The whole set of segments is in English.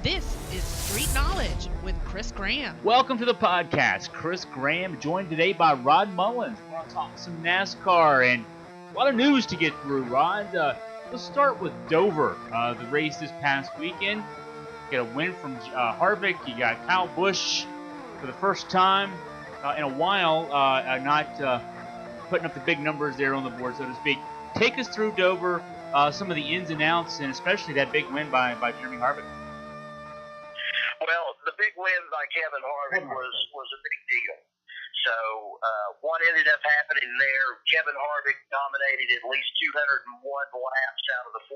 This is Street Knowledge with Chris Graham. Welcome to the podcast. Chris Graham, joined today by Rod Mullins. We're going to talk some NASCAR and a lot of news to get through, Rod. Let's start with Dover, the race this past weekend. You got a win from Harvick. You got Kyle Busch for the first time in a while, not putting up the big numbers there on the board, so to speak. Take us through Dover, some of the ins and outs, and especially that big win by Jeremy Harvick. Well, the big win by Kevin Harvick was a big deal. So what ended up happening there, Kevin Harvick dominated at least 201 laps out of the 400.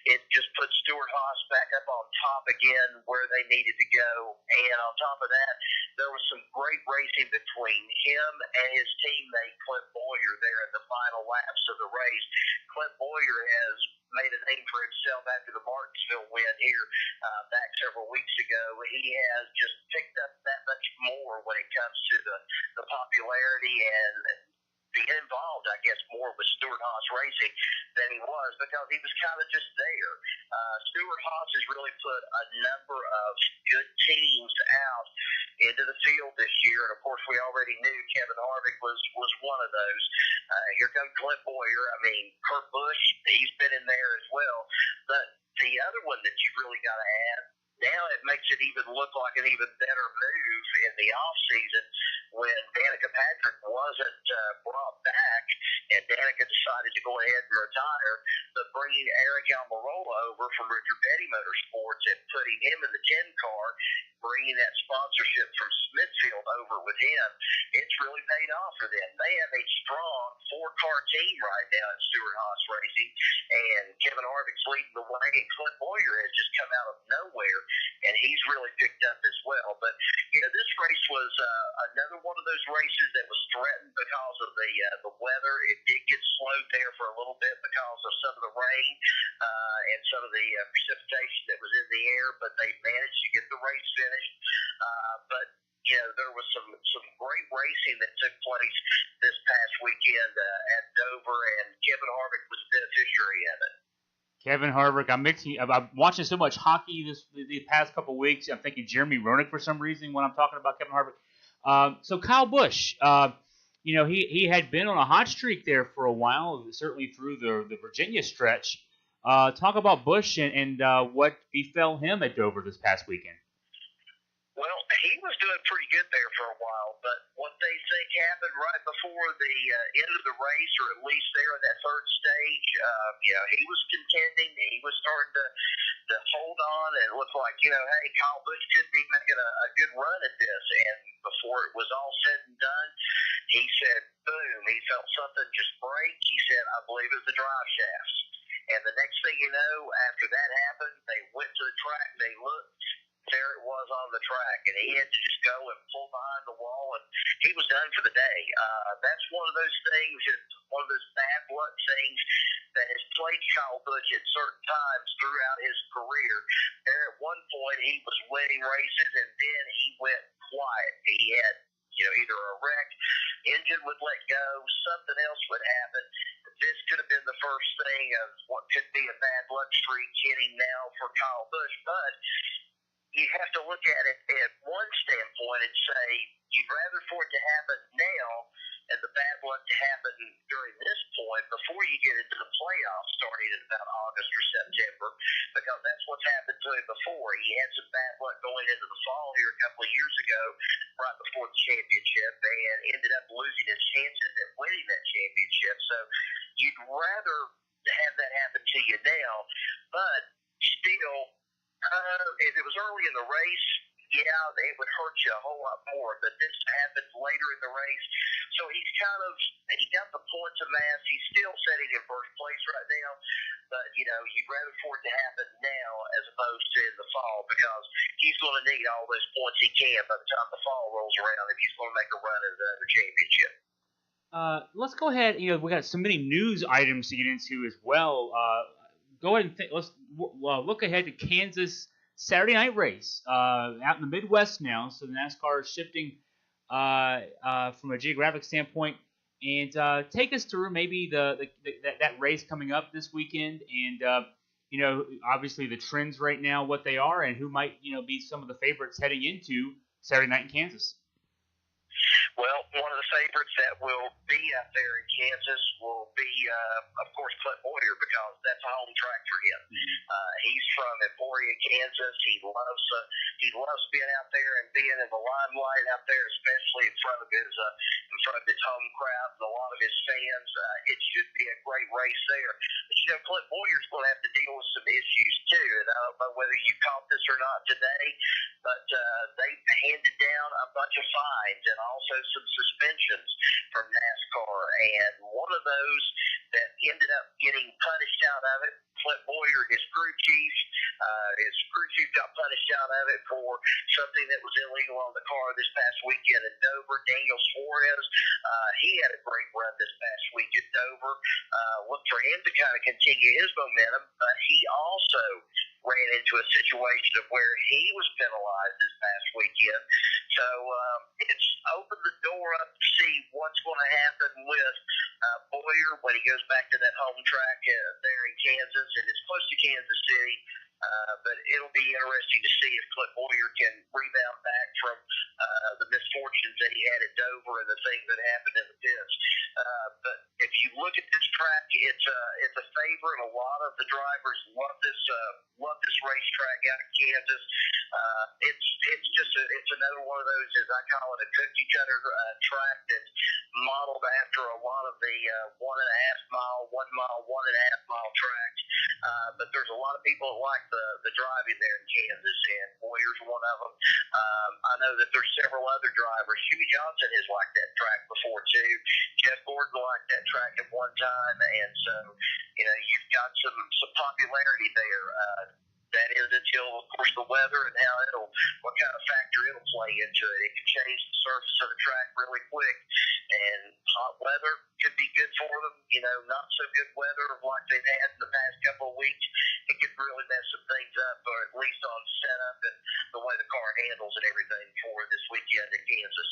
It just put Stewart-Haas back up on top again where they needed to go. And on top of that, there was some great racing between him and his teammate Clint Bowyer there in the final laps of the race. Clint Bowyer has made a name for himself after the Martinsville win here back several weeks ago. He has just picked up that much more when it comes to the popularity and being involved, I guess, more with Stewart-Haas racing than he was because he was kind of just there. Stewart-Haas has really put a number of good teams out into the field this year, and of course we already knew Kevin Harvick was one of those. Here comes Clint Bowyer. I mean, Kurt Busch, he's been in there as well. But the other one that you've really got to add, now it makes it even look like an even better move in the offseason when Danica Patrick wasn't brought back and Danica decided to go ahead and retire, but bringing Eric Almirola over from Richard Petty Motorsports and putting him in the 10 car, bringing that sponsorship from Smithfield over with him, it's really paid off for them. They have a strong 4-car team right now at Stewart-Haas Racing, and Kevin Harvick's leading the way, and Clint Bowyer has just come out of nowhere, and he's really picked up as well. But, you know, this race was another one of those races that was threatened because of the weather. It did get slowed there for a little bit because of some of the rain and some of the precipitation that was in the air, but they managed to get the race finished. But you know, there was some great racing that took place this past weekend at Dover, and Kevin Harvick was the beneficiary of it. Kevin Harvick, I'm watching so much hockey the past couple of weeks. I'm thinking Jeremy Roenick for some reason when I'm talking about Kevin Harvick. So Kyle Busch, you know, he had been on a hot streak there for a while, certainly through the Virginia stretch. Talk about Busch and what befell him at Dover this past weekend. Well, he was doing pretty good there for a while, but what they think happened right before the end of the race, or at least there in that third stage, he was contending. He was starting to hold on and look like, you know, hey, Kyle Busch could be making a good run at this. And before it was all said and done, he said, boom, he felt something just break. He said, I believe it was the drive shafts. And the next thing you know, after that happened, they went to the track, they looked, there it was on the track, and he had to just go and pull behind the wall, and he was done for the day. That's one of those things, one of those bad luck things that has plagued Kyle Busch at certain times throughout his career. There at one point, he was winning races, and then he went quiet. He had, you know, either a wreck, engine would let go, something else would happen. This could have been the first thing of what could be a bad luck streak hitting now for Kyle Busch, but you have to look at it at one standpoint and say you'd rather for it to happen now and the bad luck to happen during this point before you get into the playoffs starting in about August or September, because that's what's happened to him before. He had some bad luck going into the fall here a couple of years ago right before the championship and ended up losing his chances at winning that championship. So you'd rather have that happen to you now, but still, if it was early in the race, yeah, it would hurt you a whole lot more. But this happened later in the race, so he got the points of mass. He's still sitting in first place right now, but you know, you'd rather for it to happen now as opposed to in the fall, because he's going to need all those points he can by the time the fall rolls around if he's going to make a run at the championship. Let's go ahead. You know, we got so many news items to get into as well. Go ahead and let's look ahead to Kansas Saturday night race out in the Midwest now. So the NASCAR is shifting from a geographic standpoint, and take us through maybe that race coming up this weekend, and obviously the trends right now, what they are, and who might, be some of the favorites heading into Saturday night in Kansas. Well, one of the favorites that will be out there in Kansas will be, of course, Clint Boyer, because that's a home track for him. He's from Emporia, Kansas. He loves being out there and being in the limelight out there, especially in front of his home crowd and a lot of his fans. It should be a great race there. But Clint Boyer's going to have to deal with some issues too, and I don't know whether you caught this or not today, but they handed down a bunch of fines and also some suspensions from NASCAR, and one of those that ended up getting punished out of it, Clint Boyer, his crew chief got punished out of it for something that was illegal on the car this past weekend in Dover. Daniel Suarez, he had a great run this past week at Dover. Look for him to kind of continue his momentum, but he also ran into a situation of where he was penalized this past weekend. So it's opened the door up to see what's going to happen with Boyer when he goes back to that home track there in Kansas, and it's close to Kansas City. But it'll be interesting to see if Clint Boyer can rebound back from the misfortunes that he had at Dover and the things that happened in the pits. But if you look at this track, it's a favorite. A lot of the drivers love this racetrack out of Kansas. It's another one of those, as I call it, a cookie cutter track that's modeled after a lot of the 1.5 mile, 1 mile, 1.5 mile tracks. But there's a lot of people that like the driving there in Kansas, and Boyer's one of them. I know that there's several other drivers. Huey Johnson has liked that track before too. Jeff Gordon liked that track at one time, and so you've got some popularity there. That is until, of course, the weather and what kind of factor it'll play into it. It can change the surface of the track really quick, and hot weather could be good for them. Not so good weather like they've had in the past couple of weeks, it could really mess some things up, or at least on setup and the way the car handles and everything for this weekend in Kansas.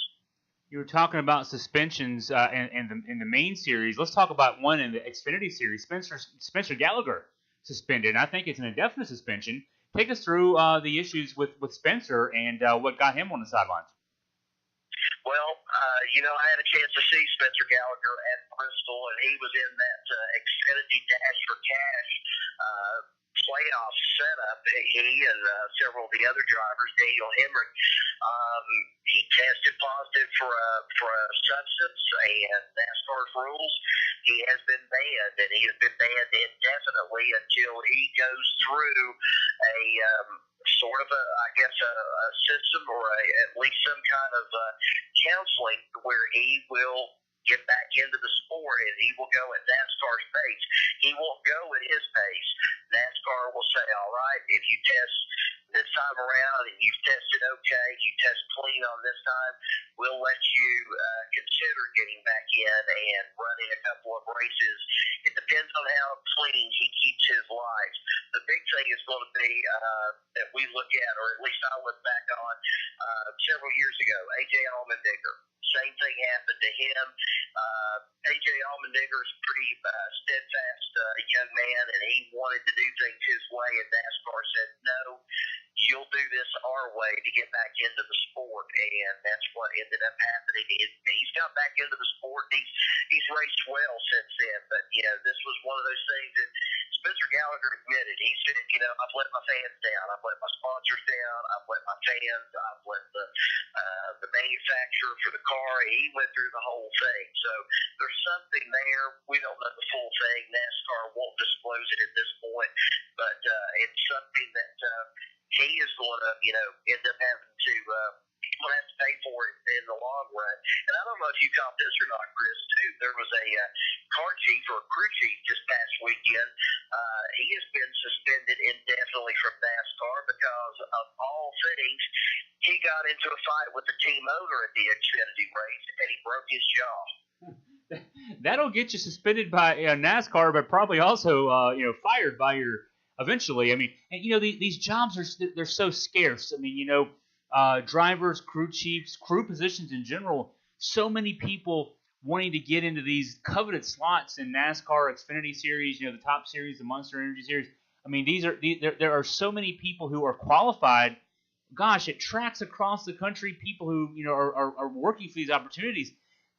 You were talking about suspensions in the main series. Let's talk about one in the Xfinity series. Spencer Gallagher suspended. I think it's an indefinite suspension. Take us through the issues with Spencer and what got him on the sidelines. Well, I had a chance to see Spencer Gallagher at Bristol, and he was in that Xfinity Dash for Cash playoff setup. He and several of the other drivers, Daniel Hemrick, he tested positive for a substance, and NASCAR's rules, he has been banned, and he has been banned indefinitely until he goes through a sort of a system, or at least some kind of counseling where he will get back into the sport, and he will go at NASCAR's pace. He won't go at his pace. NASCAR will say, all right, if you test this time around and you've tested okay, you test clean on this time, we'll let you consider getting back in and running a couple of races. It depends on how clean he keeps his life. The big thing is going to be that we look at, or at least I look back on, several years ago, A.J. Allmendinger. Same thing happened to him. A.J. Allmendinger's a pretty steadfast young man, and he wanted to do things his way, and NASCAR said, no, you'll do this our way to get back into the sport, and that's what ended up happening. He's got back into the sport. He's raced well since then, but this was one of those things that Spencer Gallagher admitted. He said, I've let my fans down, I've let my sponsors down, I've let my fans, I've let the manufacturer for the car. He went through the whole thing. So there's something there. We don't know the full thing. NASCAR won't disclose it at this point, but it's something that he is going to, end up having to. He's going to have to pay for it in the long run. And I don't know if you caught this or not, Chris, too. There was a car chief or a crew chief this past weekend. He has been suspended indefinitely from NASCAR because, of all things, he got into a fight with the team owner at the Xfinity race, and he broke his jaw. That'll get you suspended by NASCAR, but probably also fired by your eventually. I mean, and these jobs they're so scarce. I mean, drivers, crew chiefs, crew positions in general. So many people wanting to get into these coveted slots in NASCAR, Xfinity Series, the Top Series, the Monster Energy Series. I mean, there are so many people who are qualified. Gosh, it tracks across the country people who are working for these opportunities.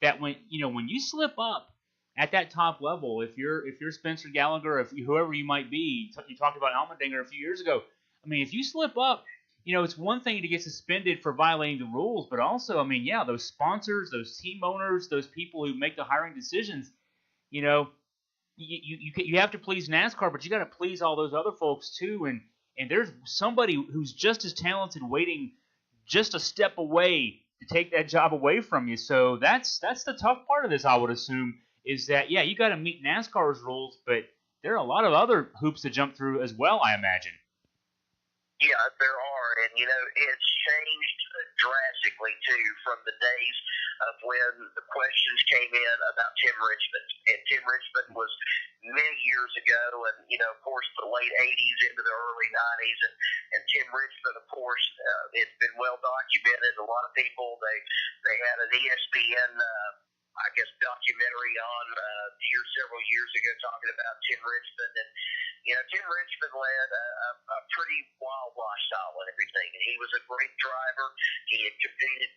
That when you slip up at that top level, if you're Spencer Gallagher, whoever you might be, you talked about Allmendinger a few years ago. I mean, if you slip up, it's one thing to get suspended for violating the rules, but also, I mean, yeah, those sponsors, those team owners, those people who make the hiring decisions, you know, you have to please NASCAR, but you got to please all those other folks too. And there's somebody who's just as talented waiting just a step away to take that job away from you. So that's the tough part of this, I would assume, is that, yeah, you got to meet NASCAR's rules, but there are a lot of other hoops to jump through as well, I imagine. Yeah, there are, and it's changed drastically too from the days of when the questions came in about Tim Richmond, and Tim Richmond was many years ago, and of course the late '80s into the early '90s, and Tim Richmond, of course, it's been well documented. A lot of people they had an ESPN. I guess documentary on here several years ago talking about Tim Richmond, and Tim Richmond led a pretty wild lifestyle and everything, and he was a great driver. He had competed,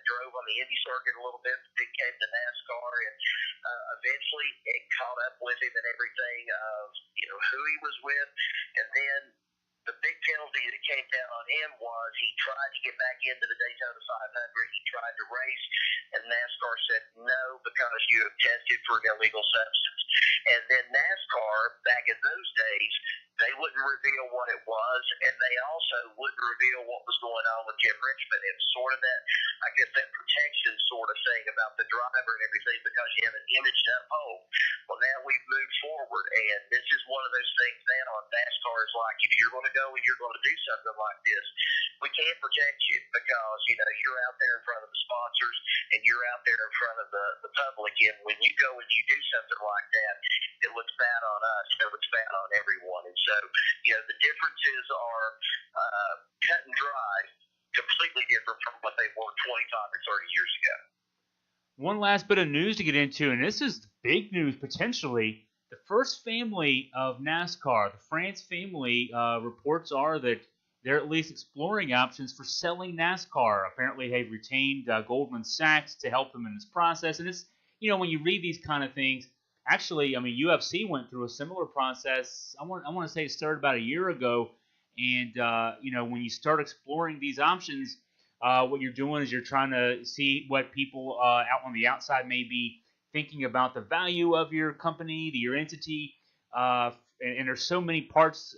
drove on the Indy circuit a little bit, then came to NASCAR, and eventually it caught up with him and everything of who he was with, and then the big penalty that came down on him was he tried to get back into the Daytona 500. He tried to race, and NASCAR said no because you have tested for an illegal substance. And then NASCAR, back in those days, they wouldn't reveal what it was, and they also wouldn't reveal what was going on with Tim Richmond. It was sort of that, I guess, that protection sort of thing about the driver and everything because you have an image to uphold. Well, now we've moved forward, and this is one of those things now on NASCAR is like, if you're going to go and you're going to do something like this, we can't protect you because, you're out there in front of the sponsors and you're out there in front of the public, and when you go and you do something like that, it looks bad on us, it looks bad on everyone. And so, the differences are cut and dry, completely different from what they were 25 or 30 years ago. One last bit of news to get into, and this is big news potentially. The first family of NASCAR, the France family, reports are that they're at least exploring options for selling NASCAR. Apparently, they've retained Goldman Sachs to help them in this process. And it's, when you read these kind of things, actually, I mean, UFC went through a similar process. I want to say it started about a year ago. And, when you start exploring these options, what you're doing is you're trying to see what people out on the outside may be thinking about the value of your company, your entity. And there's so many parts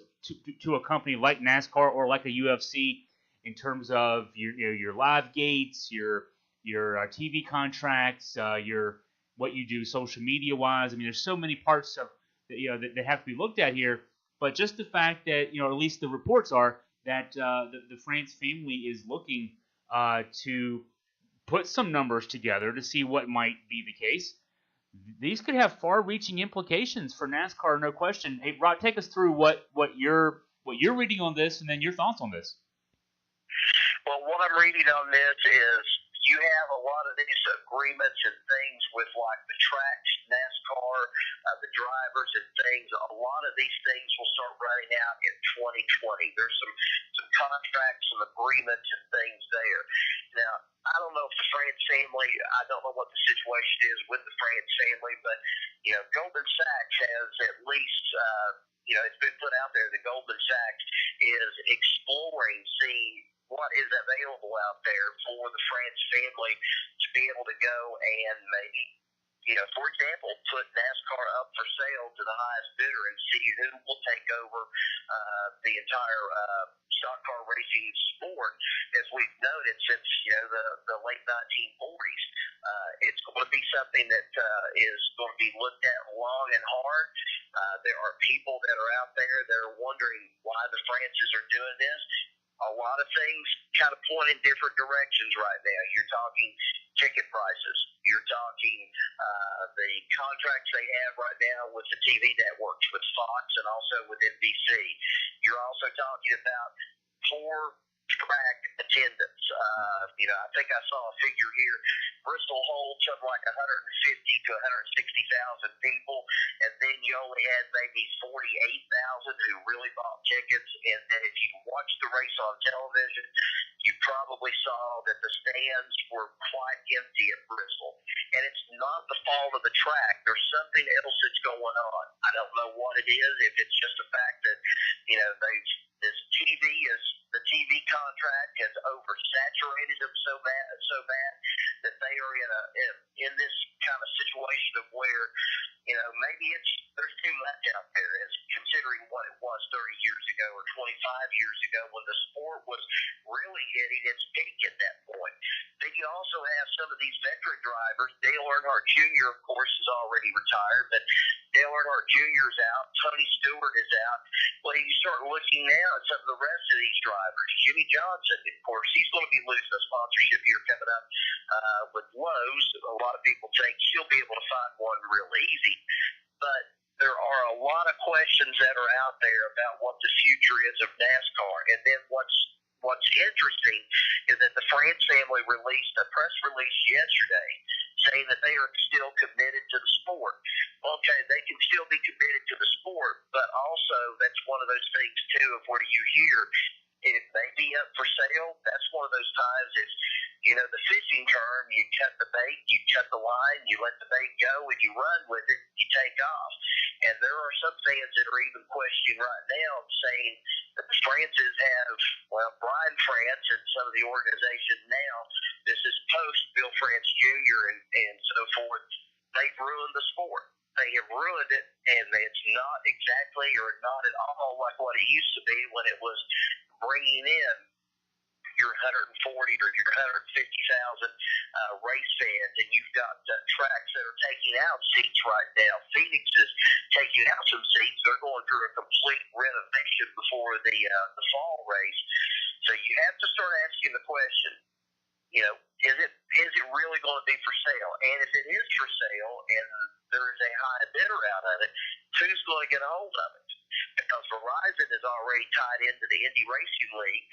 to a company like NASCAR or like a UFC in terms of your live gates, your TV contracts, what you do social media wise. I mean, there's so many parts of that have to be looked at here. But just the fact that at least the reports are that the France family is looking to put some numbers together to see what might be the case. These could have far-reaching implications for NASCAR, no question. Hey, Rod, take us through what you're reading on this, and then your thoughts on this. Well, what I'm reading on this is you have a lot of these agreements and things with like the tracks, NASCAR, the drivers and things. A lot of these things will start running out in 2020. There's some contracts, some agreements and things there. Now, I don't know if the France family, I don't know what the situation is with the France family, but, Goldman Sachs has at least, it's been put out there that Goldman Sachs is exploring, seeing what is available out there for the France family to be able to go and maybe, for example, put NASCAR up for sale to the highest bidder and see who will take over the entire stock car racing sport. As we've noted since the late 1940s, it's going to be something that is going to be looked at long and hard. There are people that are out there that are wondering why the Frances are doing this. A lot of things kind of point in different directions right now. You're talking ticket prices. You're talking the contracts they have right now with the TV networks, with Fox and also with NBC. You're also talking about poor track attendance. I think I saw a figure here. Bristol holds something like 150 to 160,000 people, and then you only had maybe 48,000 who really bought tickets. And then if you watched the race on television, you probably saw that the stands were quite empty at Bristol. And it's not the fault of the track. There's something else that's going on. I don't know what it is. If it's just the fact that the TV contract has oversaturated them so bad that they are in this kind of situation of where maybe there's too much out there, as considering what it was 30 years ago or 25 years ago when the sport was really hitting its peak at that point. Then you also have some of these veteran drivers. Dale Earnhardt Jr., of course, is already retired, but Dale Earnhardt Jr. is out. Tony Stewart is out. Well, you start looking now at some of the rest of these drivers. Jimmy Johnson, of course, he's going to be losing a sponsorship here coming up with Lowe's. A lot of people think he'll be able to find one real easy. But there are a lot of questions that are out there about what the future is of NASCAR. And then what's interesting is that the France family released a press release yesterday saying that they are still committed to the sport. Okay, they can still be committed to the sport, but also that's one of those things, too, of where you hear it may be up for sale. That's one of those times if, the fishing term, you cut the bait, you cut the line, you let the bait go, and you run with it, you take off. And there are some fans that are even questioning right now, saying that the Frances have, Brian France and some of the organization now, this is post Bill France Jr. and so forth, they've ruined the sport. They have ruined it, and it's not exactly or not at all like what it used to be when it was bringing in your 140 or your 150,000 race fans, and you've got tracks that are taking out seats right now. Phoenix is taking out some seats. They're going through a complete renovation before the fall race. So you have to start asking the question, is it really going to be for sale? And if it is for sale and there is a high bidder out of it, who's going to get a hold of it? Because Verizon is already tied into the Indy Racing League.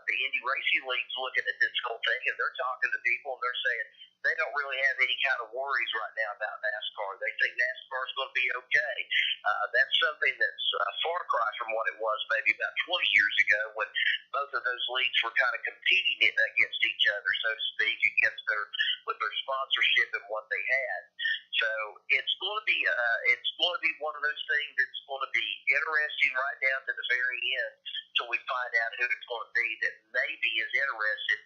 The Indy Racing League's looking at this whole thing, and they're talking to people, and they're saying they don't really have any kind of worries right now about NASCAR. They think NASCAR's going to be okay. That's something that's a far cry from what it was maybe about 20 years ago when both of those leagues were kind of competing against each other, so to speak, with their sponsorship and what they had. So it's going to be one of those things that's going to be interesting right down to the very end till we find out who it's going to be that maybe is interested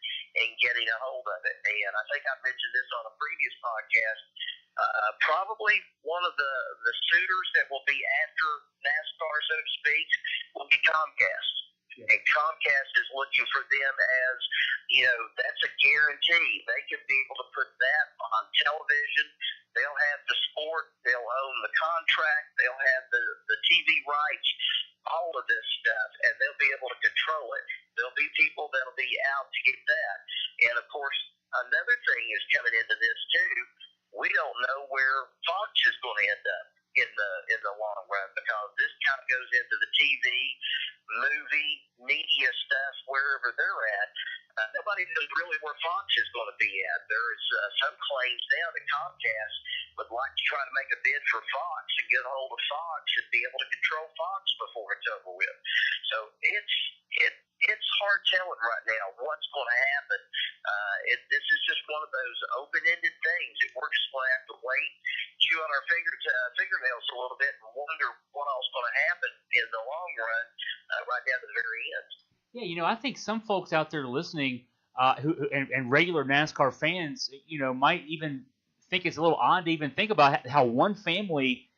in getting a hold of it. And I think I mentioned this on a previous podcast. Probably one of the suitors that will be after NASCAR, so to speak, will be Comcast. Yeah. And Comcast is looking for them as, that's a guarantee. They can be able to put that on television. They'll have the sport. They'll own the contract. They'll have the TV rights, all of this stuff, and they'll be able to control it. There'll be people that'll be out to get that. And, of course, another thing is coming into this, too. We don't know where Fox is going to end up in the long run, because this kind of goes into the TV, movie, media stuff, wherever they're at. Nobody knows really where Fox is going to be at. There's some claims now that Comcast would like to try to make a bid for Fox and get a hold of Fox and be able to control Fox before it's over with. So it's hard telling right now what's going to happen. This is just one of those open-ended things that we're just going to have to wait, chew on our fingernails a little bit, and wonder what else is going to happen in the long run, right down to the very end. Yeah, I think some folks out there listening and regular NASCAR fans, might even think it's a little odd to even think about how one family,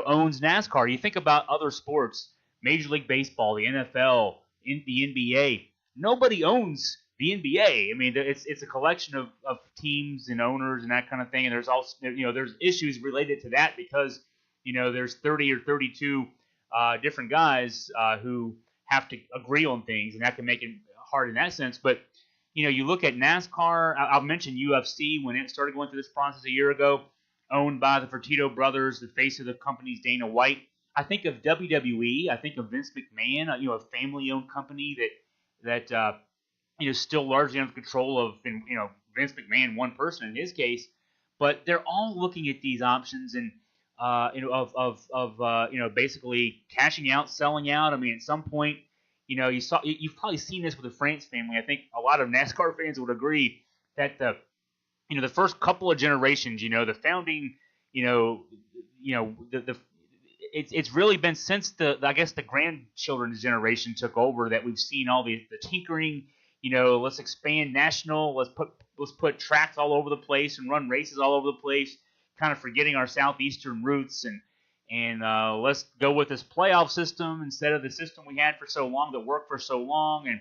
owns NASCAR. You think about other sports, Major League Baseball, the NFL, the NBA. Nobody owns the NBA. I mean, it's a collection of teams and owners and that kind of thing. And there's also, there's issues related to that because, there's 30 or 32 different guys who have to agree on things, and that can make it hard in that sense. But, you look at NASCAR. I'll mention UFC when it started going through this process a year ago, owned by the Fertitta brothers, the face of the company's Dana White. I think of WWE. I think of Vince McMahon, a family-owned company that still largely under control of Vince McMahon, one person in his case, but they're all looking at these options and basically cashing out, selling out. I mean, at some point, you've probably seen this with the France family. I think a lot of NASCAR fans would agree that the first couple of generations, the founding, it's really been since the grandchildren's generation took over that we've seen all the tinkering. Let's expand national. Let's put tracks all over the place and run races all over the place, kind of forgetting our southeastern roots and let's go with this playoff system instead of the system we had for so long that worked for so long, and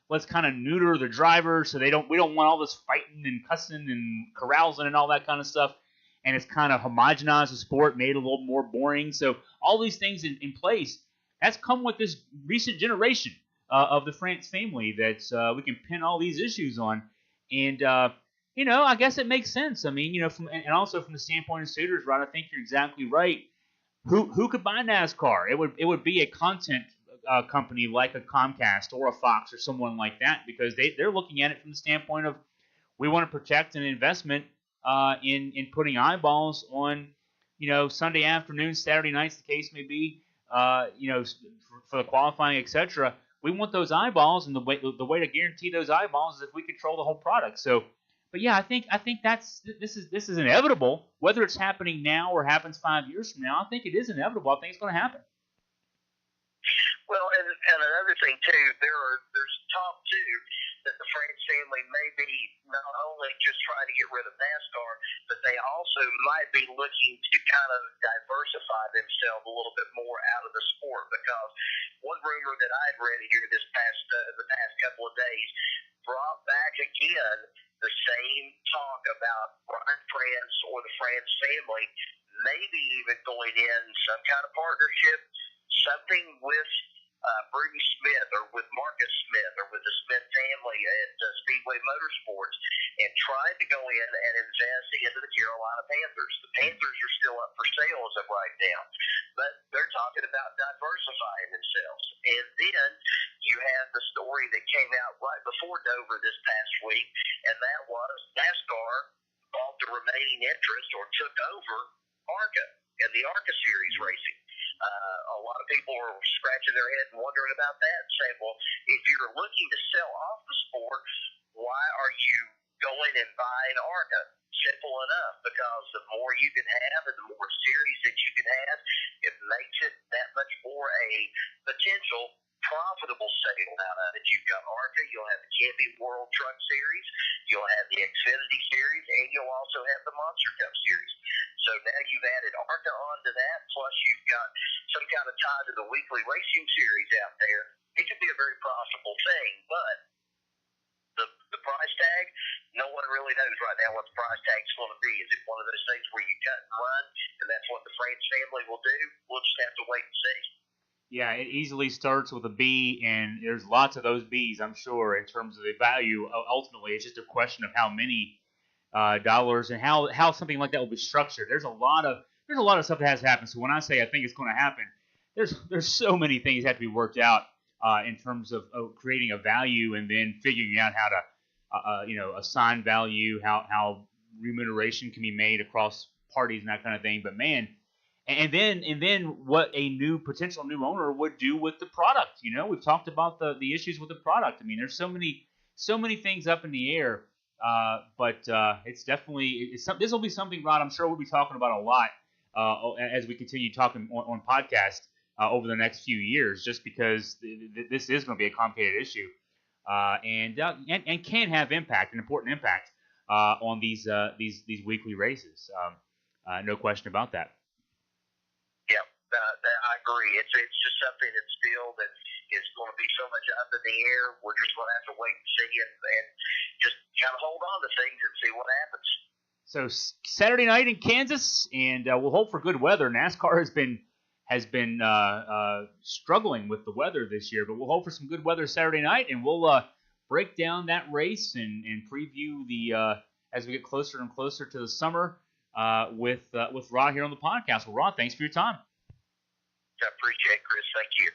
let's kind of neuter the drivers so we don't want all this fighting and cussing and carousing and all that kind of stuff, and it's kind of homogenized the sport, made it a little more boring. So all these things in place, that's come with this recent generation of the France family that we can pin all these issues on. And, I guess it makes sense. I mean, and also from the standpoint of suitors, Rod, I think you're exactly right. Who could buy NASCAR? It would be a content company like a Comcast or a Fox or someone like that, because they're looking at it from the standpoint of, we want to protect an investment in putting eyeballs on, Sunday afternoons, Saturday nights, the case may be, for the qualifying, etc. We want those eyeballs, and the way to guarantee those eyeballs is if we control the whole product. So, but yeah, I think this is inevitable. Whether it's happening now or happens 5 years from now, I think it is inevitable. I think it's going to happen. Well, and another thing too, there's talk too that the France family may be not only just trying to get rid of NASCAR, but they also might be looking to kind of diversify themselves a little bit more out of the sport. Because one rumor that I'd read here the past couple of days brought back again the same talk about Brian France or the France family maybe even going in some kind of partnership, something with Brady Smith or with Marcus Smith or with the Smith family at Speedway Motorsports, and trying to go in and invest into the Carolina Panthers. The Panthers are still up for sale as of right now, but they're talking about diversifying themselves. And then you have the story that came out right before Dover this past week, and that was NASCAR bought the remaining interest or took over ARCA and the ARCA Series racing. A lot of people are scratching their head and wondering about that and saying, well, if you're looking to sell off the sport, why are you going and buying ARCA? Simple enough, because the more you can have and the more series that you can have, it makes it that much more a potential profitable sale out of it. You've got ARCA, you'll have the Camping World Truck Series, you'll have the Xfinity Series, and you'll also have the Monster Cup Series. So now you've added ARCA onto that, plus you've got some kind of tie to the weekly racing series out there. It could be a very profitable thing, but the price tag, no one really knows right now what the price tag's going to be. Is it one of those things where you cut and run, and that's what the France family will do? We'll just have to wait and see. Yeah, it easily starts with a B, and there's lots of those Bs, I'm sure, in terms of the value. Ultimately, it's just a question of how many dollars and how something like that will be structured. There's a lot of stuff that has to happen. So when I say I think it's going to happen, there's so many things that have to be worked out in terms of creating a value and then figuring out how to assign value, how remuneration can be made across parties and that kind of thing. But man. And then what a potential new owner would do with the product. We've talked about the issues with the product. I mean, there's so many things up in the air. But it's definitely this will be something, Rod, I'm sure we'll be talking about a lot as we continue talking on podcast over the next few years, just because this is going to be a complicated issue and can have an important impact on these weekly races. No question about that. Yeah, I agree. It's just something that's still that is going to be so much up in the air. We're just going to have to wait and see and just kind of hold on to things and see what happens. So Saturday night in Kansas, and we'll hope for good weather. NASCAR has been struggling with the weather this year, but we'll hope for some good weather Saturday night, and we'll break down that race and preview the as we get closer and closer to the summer. With Rod here on the podcast. Well, Rod, thanks for your time. I appreciate it, Chris. Thank you.